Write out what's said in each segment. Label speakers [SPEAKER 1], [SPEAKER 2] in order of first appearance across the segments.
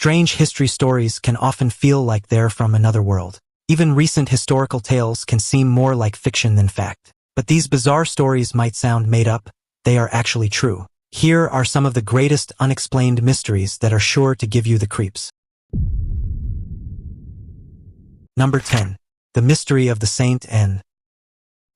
[SPEAKER 1] Strange history stories can often feel like they're from another world. Even recent historical tales can seem more like fiction than fact. But these bizarre stories might sound made up, they are actually true. Here are some of the greatest unexplained mysteries that are sure to give you the creeps. Number 10. The Mystery of the Saint Anne.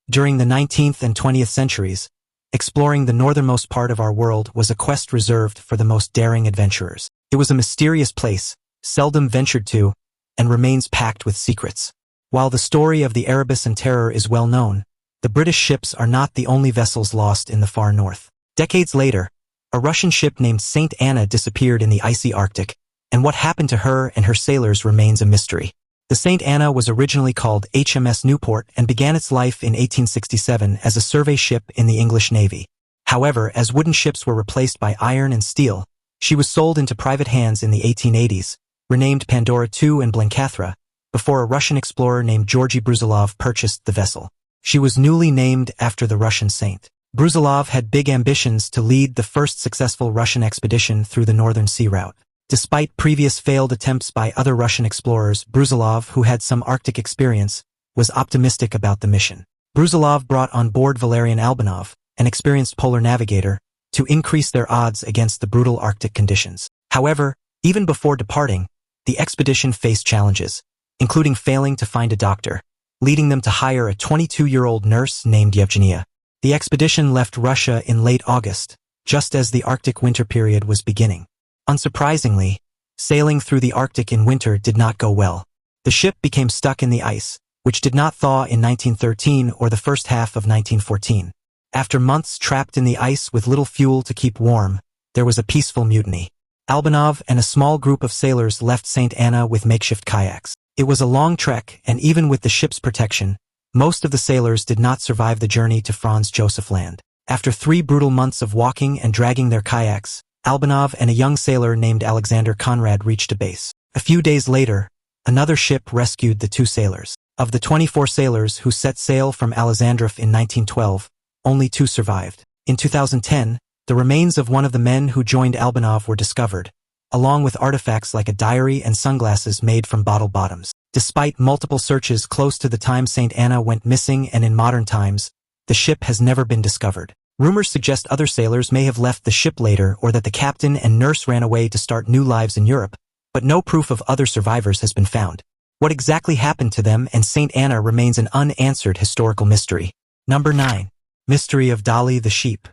[SPEAKER 1] During the 19th and 20th centuries, exploring the northernmost part of our world was a quest reserved for the most daring adventurers. It was a mysterious place, seldom ventured to, and remains packed with secrets. While the story of the Erebus and Terror is well known, the British ships are not the only vessels lost in the far north. Decades later, a Russian ship named St. Anna disappeared in the icy Arctic, and what happened to her and her sailors remains a mystery. The St. Anna was originally called HMS Newport and began its life in 1867 as a survey ship in the English Navy. However, as wooden ships were replaced by iron and steel, she was sold into private hands in the 1880s, renamed Pandora II and Blencathra, before a Russian explorer named Georgy Brusilov purchased the vessel. She was newly named after the Russian saint. Brusilov had big ambitions to lead the first successful Russian expedition through the Northern Sea route. Despite previous failed attempts by other Russian explorers, Brusilov, who had some Arctic experience, was optimistic about the mission. Brusilov brought on board Valerian Albanov, an experienced polar navigator, to increase their odds against the brutal Arctic conditions. However, even before departing, the expedition faced challenges, including failing to find a doctor, leading them to hire a 22-year-old nurse named Yevgenia. The expedition left Russia in late August, just as the Arctic winter period was beginning. Unsurprisingly, sailing through the Arctic in winter did not go well. The ship became stuck in the ice, which did not thaw in 1913 or the first half of 1914. After months trapped in the ice with little fuel to keep warm, there was a peaceful mutiny. Albanov and a small group of sailors left St. Anna with makeshift kayaks. It was a long trek, and even with the ship's protection, most of the sailors did not survive the journey to Franz Josef Land. After 3 brutal months of walking and dragging their kayaks, Albanov and a young sailor named Alexander Conrad reached a base. A few days later, another ship rescued the 2 sailors. Of the 24 sailors who set sail from Alexandrov in 1912, only 2 survived. In 2010, the remains of one of the men who joined Albanov were discovered, along with artifacts like a diary and sunglasses made from bottle bottoms. Despite multiple searches close to the time St. Anna went missing and in modern times, the ship has never been discovered. Rumors suggest other sailors may have left the ship later or that the captain and nurse ran away to start new lives in Europe, but no proof of other survivors has been found. What exactly happened to them and St. Anna remains an unanswered historical mystery. Number 9. Mystery of Dolly the sheep.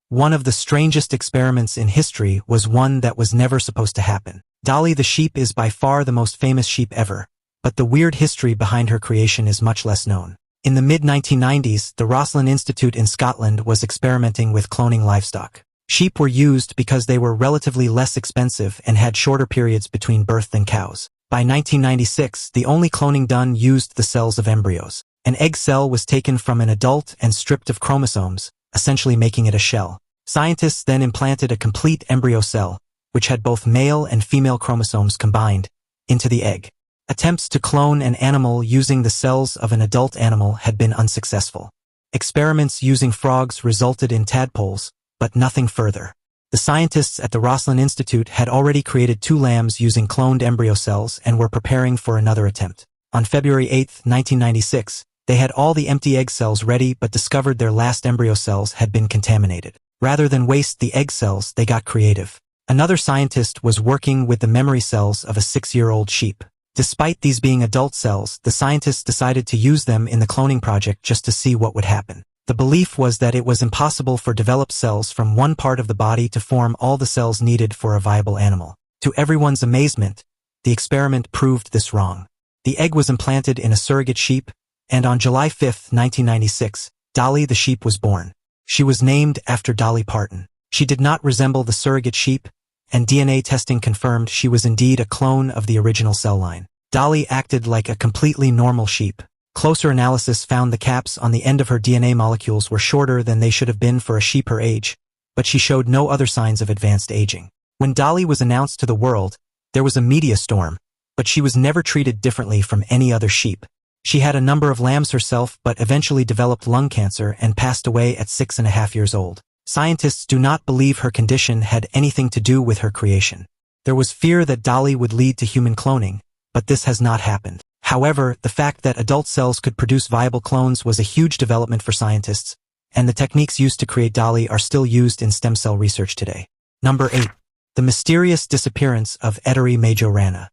[SPEAKER 1] One of the strangest experiments in history was one that was never supposed to happen. Dolly the sheep is by far the most famous sheep ever, but the weird history behind her creation is much less known. In the mid-1990s, the Roslin Institute in Scotland was experimenting with cloning livestock. Sheep were used because they were relatively less expensive and had shorter periods between birth than cows. By 1996, the only cloning done used the cells of embryos. An egg cell was taken from an adult and stripped of chromosomes, essentially making it a shell. Scientists then implanted a complete embryo cell, which had both male and female chromosomes combined, into the egg. Attempts to clone an animal using the cells of an adult animal had been unsuccessful. Experiments using frogs resulted in tadpoles, but nothing further. The scientists at the Roslin Institute had already created 2 lambs using cloned embryo cells and were preparing for another attempt. On February 8, 1996, they had all the empty egg cells ready but discovered their last embryo cells had been contaminated. Rather than waste the egg cells, they got creative. Another scientist was working with the memory cells of a 6-year-old sheep. Despite these being adult cells, the scientists decided to use them in the cloning project just to see what would happen. The belief was that it was impossible for developed cells from one part of the body to form all the cells needed for a viable animal. To everyone's amazement, the experiment proved this wrong. The egg was implanted in a surrogate sheep, and on July 5, 1996, Dolly the sheep was born. She was named after Dolly Parton. She did not resemble the surrogate sheep, and DNA testing confirmed she was indeed a clone of the original cell line. Dolly acted like a completely normal sheep. Closer analysis found the caps on the end of her DNA molecules were shorter than they should have been for a sheep her age, but she showed no other signs of advanced aging. When Dolly was announced to the world, there was a media storm, but she was never treated differently from any other sheep. She had a number of lambs herself but eventually developed lung cancer and passed away at 6.5 years old. Scientists do not believe her condition had anything to do with her creation. There was fear that Dolly would lead to human cloning, but this has not happened. However, the fact that adult cells could produce viable clones was a huge development for scientists, and the techniques used to create Dolly are still used in stem cell research today. Number 8. The mysterious disappearance of Ettore Majorana.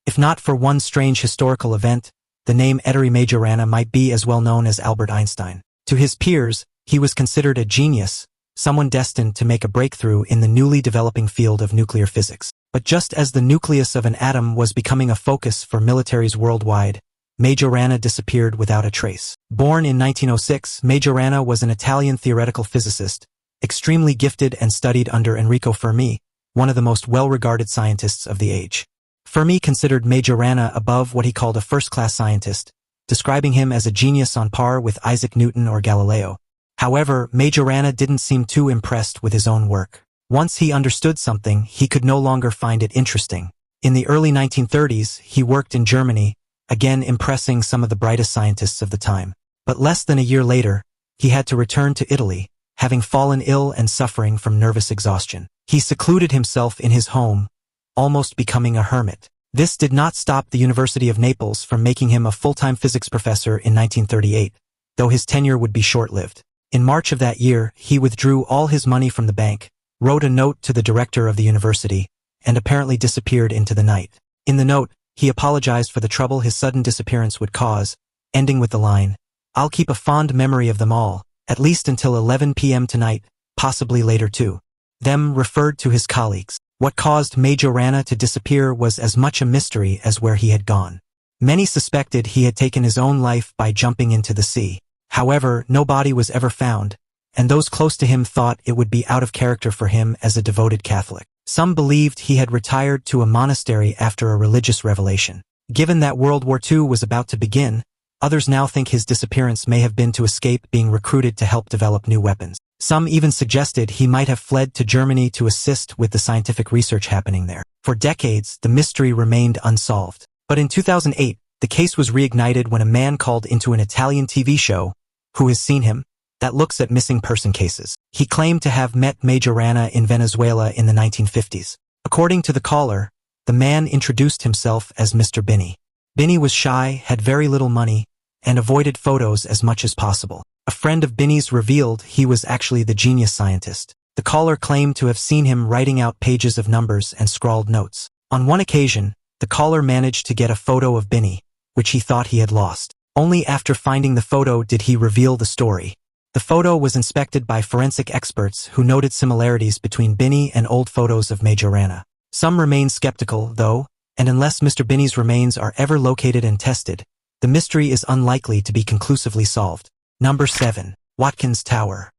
[SPEAKER 1] If not for one strange historical event, the name Ettore Majorana might be as well known as Albert Einstein. To his peers, he was considered a genius, someone destined to make a breakthrough in the newly developing field of nuclear physics. But just as the nucleus of an atom was becoming a focus for militaries worldwide, Majorana disappeared without a trace. Born in 1906, Majorana was an Italian theoretical physicist, extremely gifted and studied under Enrico Fermi, one of the most well-regarded scientists of the age. Fermi considered Majorana above what he called a first-class scientist, describing him as a genius on par with Isaac Newton or Galileo. However, Majorana didn't seem too impressed with his own work. Once he understood something, he could no longer find it interesting. In the early 1930s, he worked in Germany, again impressing some of the brightest scientists of the time. But less than a year later, he had to return to Italy, having fallen ill and suffering from nervous exhaustion. He secluded himself in his home, almost becoming a hermit. This did not stop the University of Naples from making him a full-time physics professor in 1938, though his tenure would be short-lived. In March of that year, he withdrew all his money from the bank, wrote a note to the director of the university, and apparently disappeared into the night. In the note, he apologized for the trouble his sudden disappearance would cause, ending with the line, "I'll keep a fond memory of them all, at least until 11 p.m. tonight, possibly later too." Them referred to his colleagues. What caused Majorana to disappear was as much a mystery as where he had gone. Many suspected he had taken his own life by jumping into the sea. However, no body was ever found, and those close to him thought it would be out of character for him as a devoted Catholic. Some believed he had retired to a monastery after a religious revelation. Given that World War II was about to begin, others now think his disappearance may have been to escape being recruited to help develop new weapons. Some even suggested he might have fled to Germany to assist with the scientific research happening there. For decades, the mystery remained unsolved. But in 2008, the case was reignited when a man called into an Italian TV show, Who Has Seen Him?, that looks at missing person cases. He claimed to have met Majorana in Venezuela in the 1950s. According to the caller, the man introduced himself as Mr. Binny. Binny was shy, had very little money, and avoided photos as much as possible. A friend of Binny's revealed he was actually the genius scientist. The caller claimed to have seen him writing out pages of numbers and scrawled notes. On one occasion, the caller managed to get a photo of Binny, which he thought he had lost. Only after finding the photo did he reveal the story. The photo was inspected by forensic experts who noted similarities between Binny and old photos of Majorana. Some remain skeptical, though, and unless Mr. Binny's remains are ever located and tested, the mystery is unlikely to be conclusively solved. Number 7. Watkin's Tower.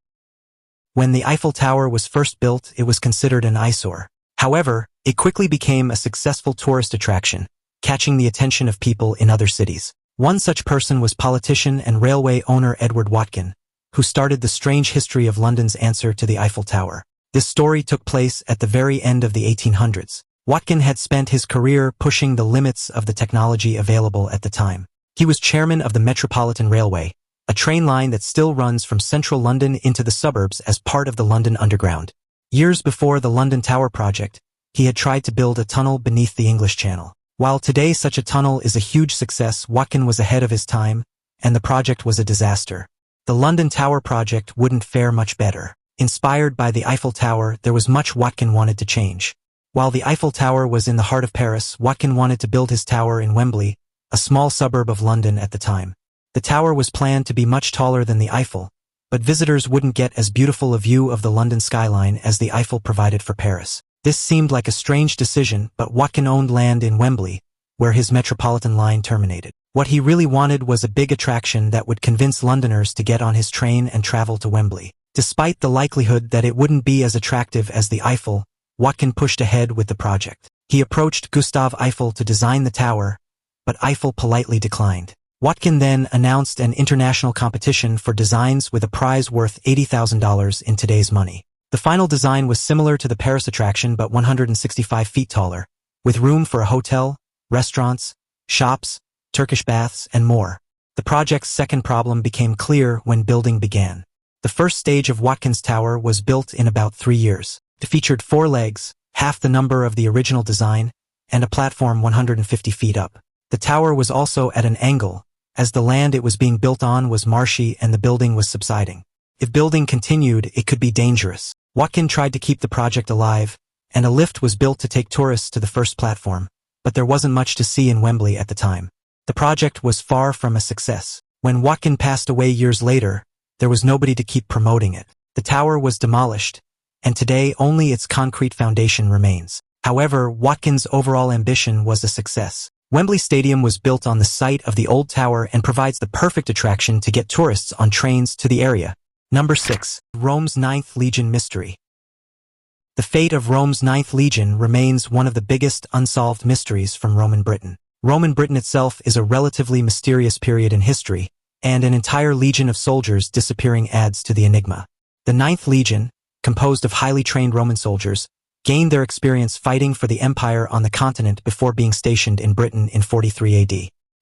[SPEAKER 1] When the Eiffel Tower was first built, it was considered an eyesore. However, it quickly became a successful tourist attraction, catching the attention of people in other cities. One such person was politician and railway owner Edward Watkin, who started the strange history of London's answer to the Eiffel Tower. This story took place at the very end of the 1800s. Watkin had spent his career pushing the limits of the technology available at the time. He was chairman of the Metropolitan Railway, a train line that still runs from central London into the suburbs as part of the London Underground. Years before the London Tower project, he had tried to build a tunnel beneath the English Channel. While today such a tunnel is a huge success, Watkin was ahead of his time, and the project was a disaster. The London Tower project wouldn't fare much better. Inspired by the Eiffel Tower, there was much Watkin wanted to change. While the Eiffel Tower was in the heart of Paris, Watkin wanted to build his tower in Wembley, a small suburb of London at the time. The tower was planned to be much taller than the Eiffel, but visitors wouldn't get as beautiful a view of the London skyline as the Eiffel provided for Paris. This seemed like a strange decision, but Watkin owned land in Wembley, where his Metropolitan line terminated. What he really wanted was a big attraction that would convince Londoners to get on his train and travel to Wembley. Despite the likelihood that it wouldn't be as attractive as the Eiffel, Watkin pushed ahead with the project. He approached Gustave Eiffel to design the tower, but Eiffel politely declined. Watkin then announced an international competition for designs with a prize worth $80,000 in today's money. The final design was similar to the Paris attraction but 165 feet taller, with room for a hotel, restaurants, shops, Turkish baths, and more. The project's second problem became clear when building began. The first stage of Watkin's Tower was built in about 3 years. It featured 4 legs, half the number of the original design, and a platform 150 feet up. The tower was also at an angle, as the land it was being built on was marshy and the building was subsiding. If building continued, it could be dangerous. Watkin tried to keep the project alive, and a lift was built to take tourists to the first platform, but there wasn't much to see in Wembley at the time. The project was far from a success. When Watkin passed away years later, there was nobody to keep promoting it. The tower was demolished, and today only its concrete foundation remains. However, Watkin's overall ambition was a success. Wembley Stadium was built on the site of the old tower and provides the perfect attraction to get tourists on trains to the area. Number 6. Rome's Ninth Legion Mystery. The fate of Rome's Ninth Legion remains one of the biggest unsolved mysteries from Roman Britain. Roman Britain itself is a relatively mysterious period in history, and an entire legion of soldiers disappearing adds to the enigma. The Ninth Legion, composed of highly trained Roman soldiers, gained their experience fighting for the empire on the continent before being stationed in Britain in 43 AD.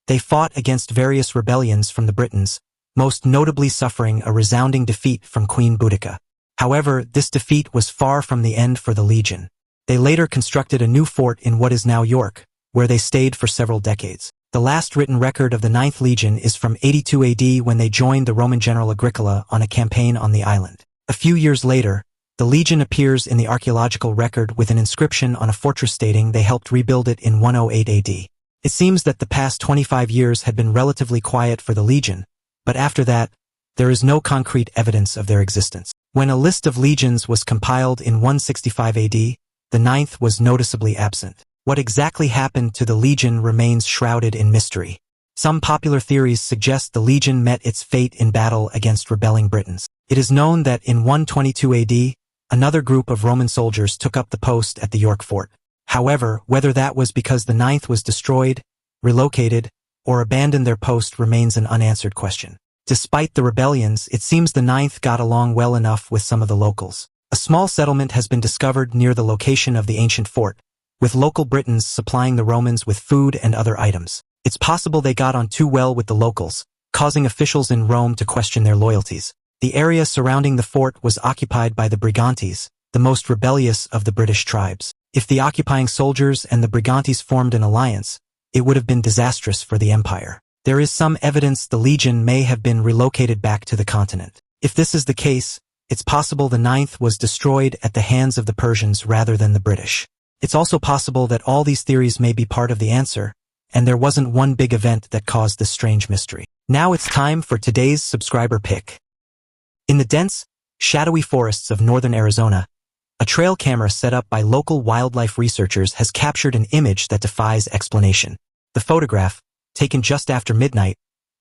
[SPEAKER 1] They fought against various rebellions from the Britons, most notably suffering a resounding defeat from Queen Boudica. However, this defeat was far from the end for the legion. They later constructed a new fort in what is now York, where they stayed for several decades. The last written record of the Ninth Legion is from 82 AD when they joined the Roman general Agricola on a campaign on the island. A few years later, the legion appears in the archaeological record with an inscription on a fortress stating they helped rebuild it in 108 AD. It seems that the past 25 years had been relatively quiet for the legion, but after that, there is no concrete evidence of their existence. When a list of legions was compiled in 165 AD, the ninth was noticeably absent. What exactly happened to the legion remains shrouded in mystery. Some popular theories suggest the legion met its fate in battle against rebelling Britons. It is known that in 122 AD, another group of Roman soldiers took up the post at the York fort. However, whether that was because the ninth was destroyed, relocated, or abandoned their post remains an unanswered question. Despite the rebellions, it seems the ninth got along well enough with some of the locals. A small settlement has been discovered near the location of the ancient fort, with local Britons supplying the Romans with food and other items. It's possible they got on too well with the locals, causing officials in Rome to question their loyalties. The area surrounding the fort was occupied by the Brigantes, the most rebellious of the British tribes. If the occupying soldiers and the Brigantes formed an alliance, it would have been disastrous for the empire. There is some evidence the legion may have been relocated back to the continent. If this is the case, it's possible the ninth was destroyed at the hands of the Persians rather than the British. It's also possible that all these theories may be part of the answer, and there wasn't one big event that caused this strange mystery. Now it's time for today's subscriber pick. In the dense, shadowy forests of northern Arizona, a trail camera set up by local wildlife researchers has captured an image that defies explanation. The photograph, taken just after midnight,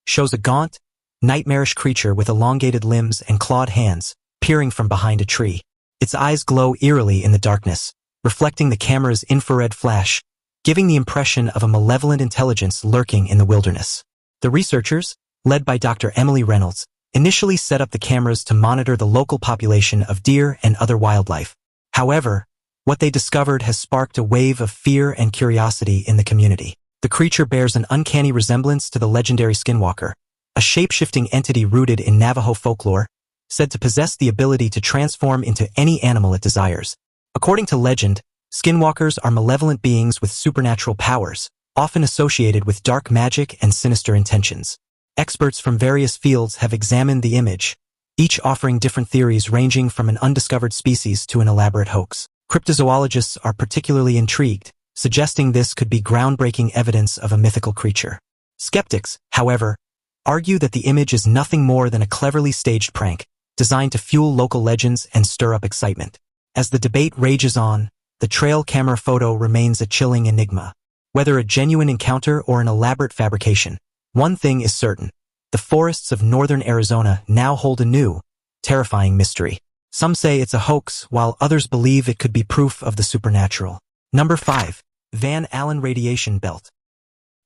[SPEAKER 1] shows a gaunt, nightmarish creature with elongated limbs and clawed hands, peering from behind a tree. Its eyes glow eerily in the darkness, reflecting the camera's infrared flash, giving the impression of a malevolent intelligence lurking in the wilderness. The researchers, led by Dr. Emily Reynolds, initially set up the cameras to monitor the local population of deer and other wildlife. However, what they discovered has sparked a wave of fear and curiosity in the community. The creature bears an uncanny resemblance to the legendary Skinwalker, a shape-shifting entity rooted in Navajo folklore, said to possess the ability to transform into any animal it desires. According to legend, skinwalkers are malevolent beings with supernatural powers, often associated with dark magic and sinister intentions. Experts from various fields have examined the image, each offering different theories ranging from an undiscovered species to an elaborate hoax. Cryptozoologists are particularly intrigued, suggesting this could be groundbreaking evidence of a mythical creature. Skeptics, however, argue that the image is nothing more than a cleverly staged prank, designed to fuel local legends and stir up excitement. As the debate rages on, the trail camera photo remains a chilling enigma. Whether a genuine encounter or an elaborate fabrication, one thing is certain: the forests of northern Arizona now hold a new, terrifying mystery. Some say it's a hoax, while others believe it could be proof of the supernatural. Number 5. Van Allen Radiation Belt.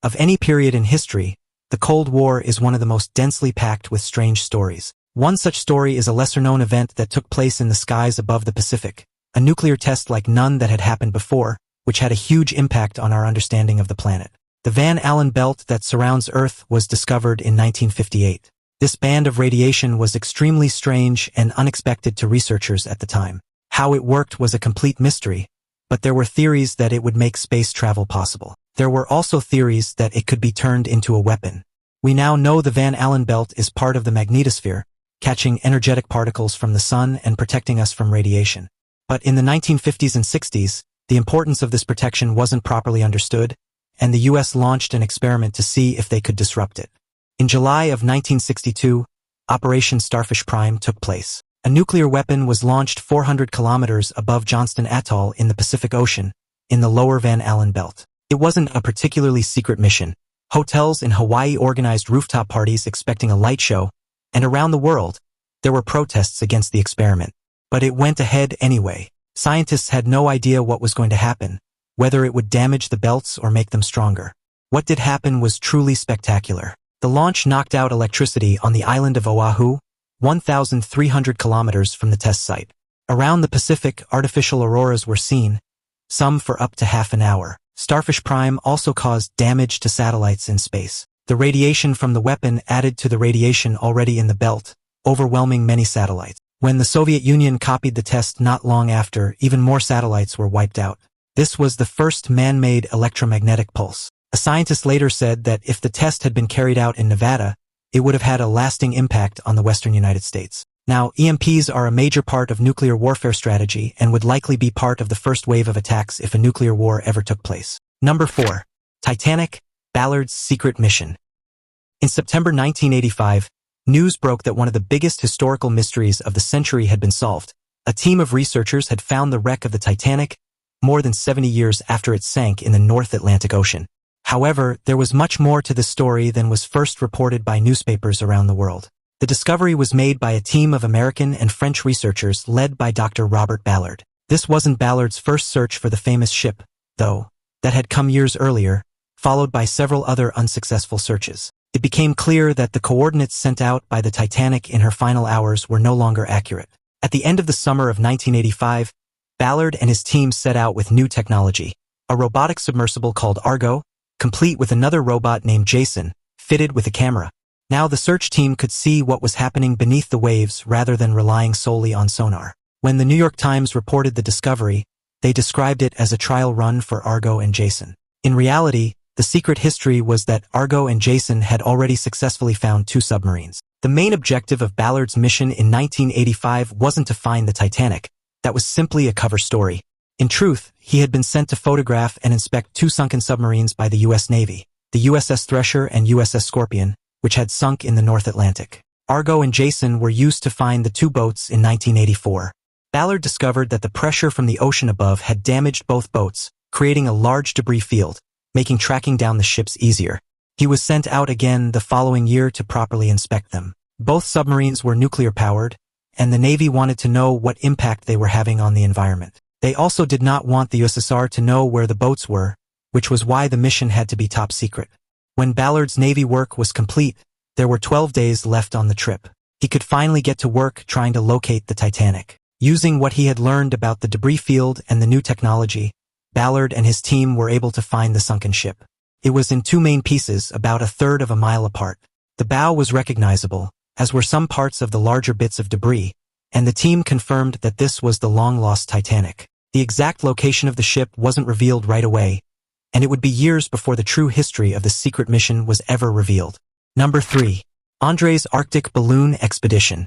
[SPEAKER 1] Of any period in history, the Cold War is one of the most densely packed with strange stories. One such story is a lesser-known event that took place in the skies above the Pacific, a nuclear test like none that had happened before, which had a huge impact on our understanding of the planet. The Van Allen belt that surrounds Earth was discovered in 1958. This band of radiation was extremely strange and unexpected to researchers at the time. How it worked was a complete mystery, but there were theories that it would make space travel possible. There were also theories that it could be turned into a weapon. We now know the Van Allen belt is part of the magnetosphere, catching energetic particles from the sun and protecting us from radiation. But in the 1950s and 60s, the importance of this protection wasn't properly understood, and the US launched an experiment to see if they could disrupt it. In July of 1962, Operation Starfish Prime took place. A nuclear weapon was launched 400 kilometers above Johnston Atoll in the Pacific Ocean, in the lower Van Allen belt. It wasn't a particularly secret mission. Hotels in Hawaii organized rooftop parties expecting a light show, and around the world, there were protests against the experiment. But it went ahead anyway. Scientists had no idea what was going to happen, whether it would damage the belts or make them stronger. What did happen was truly spectacular. The launch knocked out electricity on the island of Oahu, 1,300 kilometers from the test site. Around the Pacific, artificial auroras were seen, some for up to half an hour. Starfish Prime also caused damage to satellites in space. The radiation from the weapon added to the radiation already in the belt, overwhelming many satellites. When the Soviet Union copied the test not long after, even more satellites were wiped out. This was the first man-made electromagnetic pulse. A scientist later said that if the test had been carried out in Nevada, it would have had a lasting impact on the western United States. Now, EMPs are a major part of nuclear warfare strategy and would likely be part of the first wave of attacks if a nuclear war ever took place. Number 4. Titanic, Ballard's secret mission. In September 1985, news broke that one of the biggest historical mysteries of the century had been solved. A team of researchers had found the wreck of the Titanic more than 70 years after it sank in the North Atlantic Ocean. However, there was much more to the story than was first reported by newspapers around the world. The discovery was made by a team of American and French researchers led by Dr. Robert Ballard. This wasn't Ballard's first search for the famous ship, though. That had come years earlier, followed by several other unsuccessful searches. It became clear that the coordinates sent out by the Titanic in her final hours were no longer accurate. At the end of the summer of 1985, Ballard and his team set out with new technology, a robotic submersible called Argo, complete with another robot named Jason, fitted with a camera. Now the search team could see what was happening beneath the waves rather than relying solely on sonar. When the New York Times reported the discovery, they described it as a trial run for Argo and Jason. In reality, the secret history was that Argo and Jason had already successfully found 2 submarines. The main objective of Ballard's mission in 1985 wasn't to find the Titanic. That was simply a cover story. In truth, he had been sent to photograph and inspect 2 sunken submarines by the U.S. Navy, the USS Thresher and USS Scorpion, which had sunk in the North Atlantic. Argo and Jason were used to find the 2 boats in 1984. Ballard discovered that the pressure from the ocean above had damaged both boats, creating a large debris field, making tracking down the ships easier. He was sent out again the following year to properly inspect them. Both submarines were nuclear-powered, and the Navy wanted to know what impact they were having on the environment. They also did not want the USSR to know where the boats were, which was why the mission had to be top secret. When Ballard's Navy work was complete, there were 12 days left on the trip. He could finally get to work trying to locate the Titanic. Using what he had learned about the debris field and the new technology, Ballard and his team were able to find the sunken ship. It was in 2 main pieces, about 1/3 of a mile apart. The bow was recognizable, as were some parts of the larger bits of debris, and the team confirmed that this was the long-lost Titanic. The exact location of the ship wasn't revealed right away, and it would be years before the true history of the secret mission was ever revealed. Number 3. André's Arctic Balloon Expedition.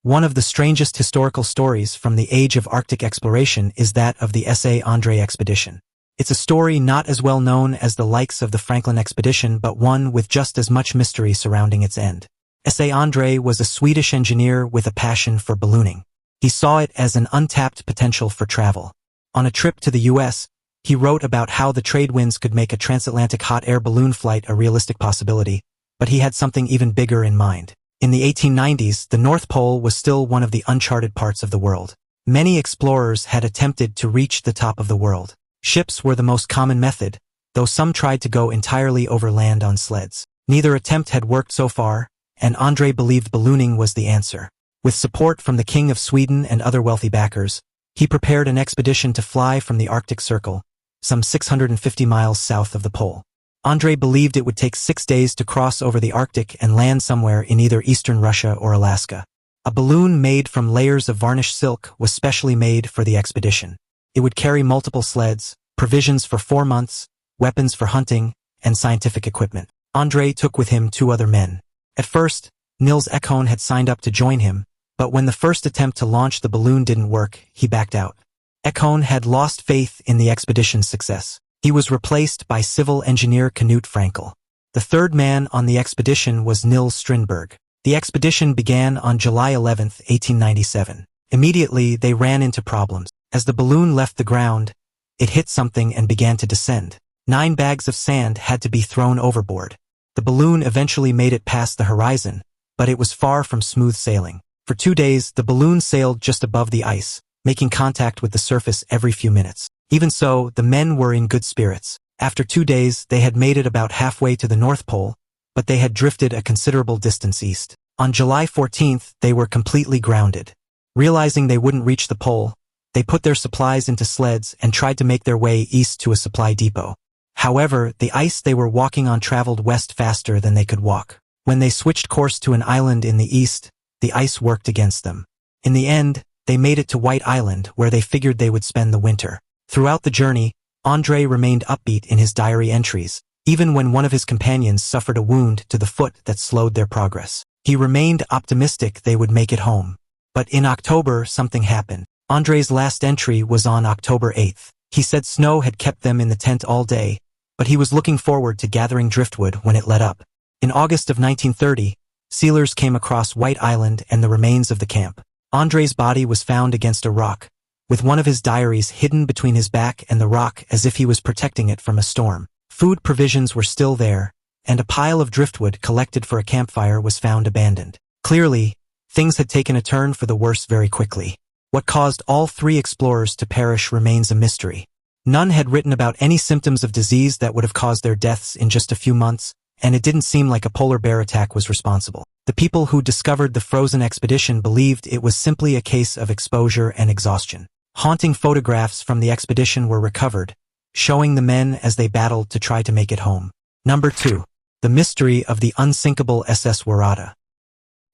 [SPEAKER 1] One of the strangest historical stories from the age of Arctic exploration is that of the S.A. André expedition. It's a story not as well known as the likes of the Franklin expedition, but one with just as much mystery surrounding its end. S.A. André was a Swedish engineer with a passion for ballooning. He saw it as an untapped potential for travel. On a trip to the U.S., he wrote about how the trade winds could make a transatlantic hot air balloon flight a realistic possibility, but he had something even bigger in mind. In the 1890s, the North Pole was still one of the uncharted parts of the world. Many explorers had attempted to reach the top of the world. Ships were the most common method, though some tried to go entirely over land on sleds. Neither attempt had worked so far, and André believed ballooning was the answer. With support from the King of Sweden and other wealthy backers, he prepared an expedition to fly from the Arctic Circle, some 650 miles south of the pole. André believed it would take 6 days to cross over the Arctic and land somewhere in either eastern Russia or Alaska. A balloon made from layers of varnished silk was specially made for the expedition. It would carry multiple sleds, provisions for 4 months, weapons for hunting, and scientific equipment. Andre took with him 2 other men. At first, Nils Ekholm had signed up to join him, but when the first attempt to launch the balloon didn't work, he backed out. Ekholm had lost faith in the expedition's success. He was replaced by civil engineer Knut Frankel. The third man on the expedition was Nils Strindberg. The expedition began on July 11, 1897. Immediately, they ran into problems. As the balloon left the ground, it hit something and began to descend. 9 bags of sand had to be thrown overboard. The balloon eventually made it past the horizon, but it was far from smooth sailing. For 2 days, the balloon sailed just above the ice, making contact with the surface every few minutes. Even so, the men were in good spirits. After 2 days, they had made it about halfway to the North Pole, but they had drifted a considerable distance east. On July 14th, they were completely grounded. Realizing they wouldn't reach the pole, they put their supplies into sleds and tried to make their way east to a supply depot. However, the ice they were walking on traveled west faster than they could walk. When they switched course to an island in the east, the ice worked against them. In the end, they made it to White Island, where they figured they would spend the winter. Throughout the journey, Andre remained upbeat in his diary entries, even when one of his companions suffered a wound to the foot that slowed their progress. He remained optimistic they would make it home. But in October, something happened. Andre's last entry was on October 8th. He said snow had kept them in the tent all day, but he was looking forward to gathering driftwood when it let up. In August of 1930, sealers came across White Island and the remains of the camp. Andre's body was found against a rock, with one of his diaries hidden between his back and the rock as if he was protecting it from a storm. Food provisions were still there, and a pile of driftwood collected for a campfire was found abandoned. Clearly, things had taken a turn for the worse very quickly. What caused all 3 explorers to perish remains a mystery. None had written about any symptoms of disease that would have caused their deaths in just a few months, and it didn't seem like a polar bear attack was responsible. The people who discovered the frozen expedition believed it was simply a case of exposure and exhaustion. Haunting photographs from the expedition were recovered, showing the men as they battled to try to make it home. Number 2. The mystery of the unsinkable SS Waratah.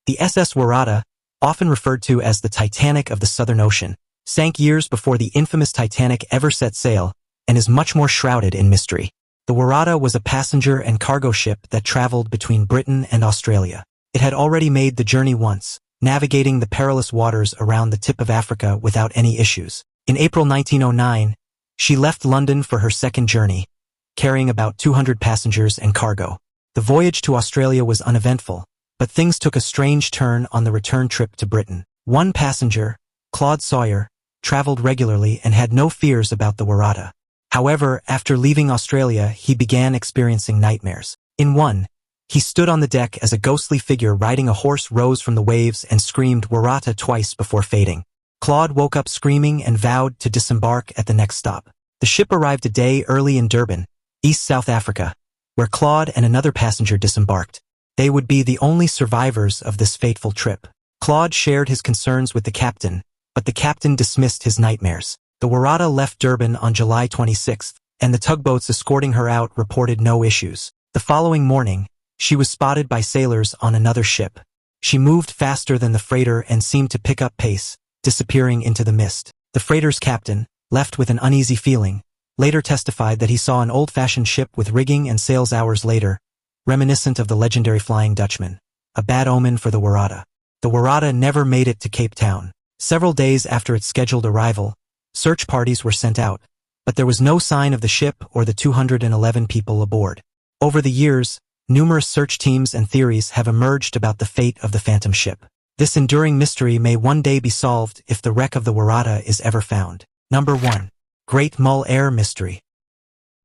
[SPEAKER 1] The SS Waratah, often referred to as the Titanic of the Southern Ocean, sank years before the infamous Titanic ever set sail, and is much more shrouded in mystery. The Waratah was a passenger and cargo ship that traveled between Britain and Australia. It had already made the journey once, navigating the perilous waters around the tip of Africa without any issues. In April 1909, she left London for her second journey, carrying about 200 passengers and cargo. The voyage to Australia was uneventful, but things took a strange turn on the return trip to Britain. One passenger, Claude Sawyer, traveled regularly and had no fears about the Waratah. However, after leaving Australia, he began experiencing nightmares. In one, he stood on the deck as a ghostly figure riding a horse rose from the waves and screamed Waratah twice before fading. Claude woke up screaming and vowed to disembark at the next stop. The ship arrived a day early in Durban, East South Africa, where Claude and another passenger disembarked. They would be the only survivors of this fateful trip. Claude shared his concerns with the captain, but the captain dismissed his nightmares. The Waratah left Durban on July 26th, and the tugboats escorting her out reported no issues. The following morning, she was spotted by sailors on another ship. She moved faster than the freighter and seemed to pick up pace, disappearing into the mist. The freighter's captain, left with an uneasy feeling, later testified that he saw an old-fashioned ship with rigging and sails hours later, reminiscent of the legendary Flying Dutchman, a bad omen for the Waratah. The Waratah never made it to Cape Town. Several days after its scheduled arrival, search parties were sent out, but there was no sign of the ship or the 211 people aboard. Over the years, numerous search teams and theories have emerged about the fate of the phantom ship. This enduring mystery may one day be solved if the wreck of the Waratah is ever found. Number 1. Great Mull Air Mystery.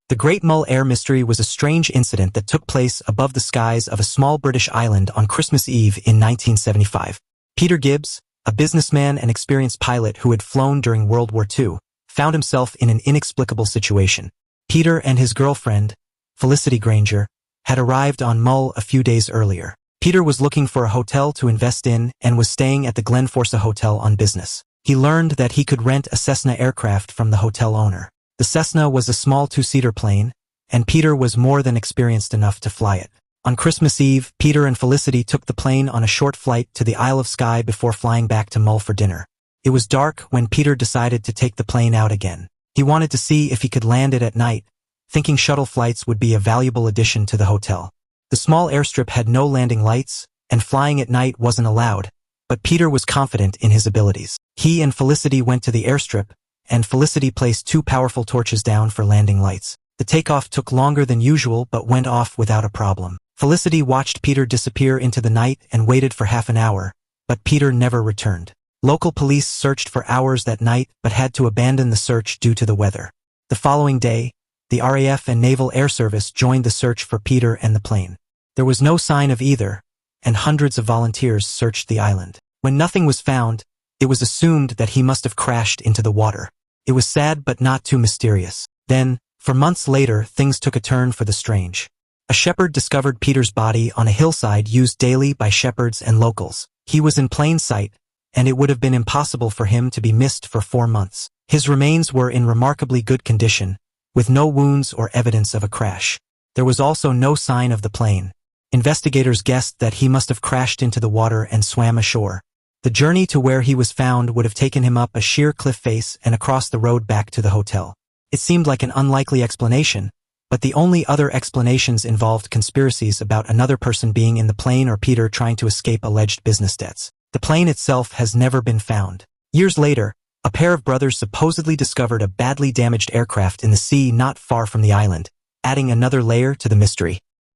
[SPEAKER 1] The Great Mull Air Mystery was a strange incident that took place above the skies of a small British island on Christmas Eve in 1975. Peter Gibbs, a businessman and experienced pilot who had flown during World War II, found himself in an inexplicable situation. Peter and his girlfriend, Felicity Granger, had arrived on Mull a few days earlier. Peter was looking for a hotel to invest in and was staying at the Glenforsa Hotel on business. He learned that he could rent a Cessna aircraft from the hotel owner. The Cessna was a small 2-seater plane, and Peter was more than experienced enough to fly it. On Christmas Eve, Peter and Felicity took the plane on a short flight to the Isle of Skye before flying back to Mull for dinner. It was dark when Peter decided to take the plane out again. He wanted to see if he could land it at night, thinking shuttle flights would be a valuable addition to the hotel. The small airstrip had no landing lights, and flying at night wasn't allowed, but Peter was confident in his abilities. He and Felicity went to the airstrip, and Felicity placed 2 powerful torches down for landing lights. The takeoff took longer than usual but went off without a problem. Felicity watched Peter disappear into the night and waited for half an hour, but Peter never returned. Local police searched for hours that night but had to abandon the search due to the weather. The following day, the RAF and Naval Air Service joined the search for Peter and the plane. There was no sign of either, and hundreds of volunteers searched the island. When nothing was found, it was assumed that he must have crashed into the water. It was sad but not too mysterious. Then, for months later, things took a turn for the strange. A shepherd discovered Peter's body on a hillside used daily by shepherds and locals. He was in plain sight, and it would have been impossible for him to be missed for 4 months. His remains were in remarkably good condition, with no wounds or evidence of a crash. There was also no sign of the plane. Investigators guessed that he must have crashed into the water and swam ashore. The journey to where he was found would have taken him up a sheer cliff face and across the road back to the hotel. It seemed like an unlikely explanation, but the only other explanations involved conspiracies about another person being in the plane or Peter trying to escape alleged business debts. The plane itself has never been found. Years later, a pair of brothers supposedly discovered a badly damaged aircraft in the sea not far from the island, adding another layer to the mystery.